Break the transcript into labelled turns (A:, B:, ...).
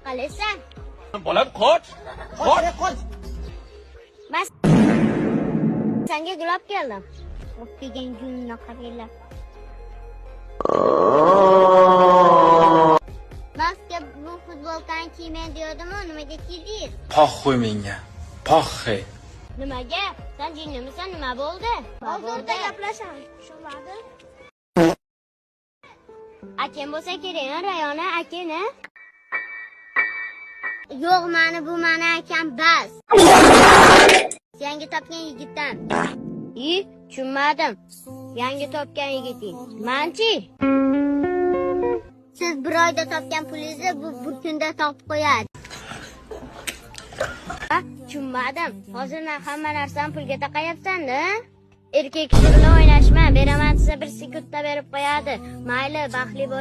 A: Qalaysan?
B: Bolam qoch.
A: Bas. Senga gulab keldim. O'pgan kunni qaranglar. Maska bu futbolkani kiymen diyordimi, nimaga kiydingiz?
B: Poxxo'y menga. Poxxe.
A: Nimaga? Sen jinnimisan, nima bo'ldi? Hozirda gaplashamiz. Tushunmadi? Akam bo'lsa kerak, Rayona akani. Yo'q, bu mani akam bas. Yangi topgan yigitdan. Tushunmadim. Yangi topgan yigiting. Manchi? Siz bir oyda topgan pulingizni bu kunda topib qo'yadi. Tushunmadim. Hozir hamma narsani pulga taqayapsan-da? Erkak kishi bilan o'ynashma. Beraman desa bir sekundda berib qo'yadi. Mayli, baxtli bo'l.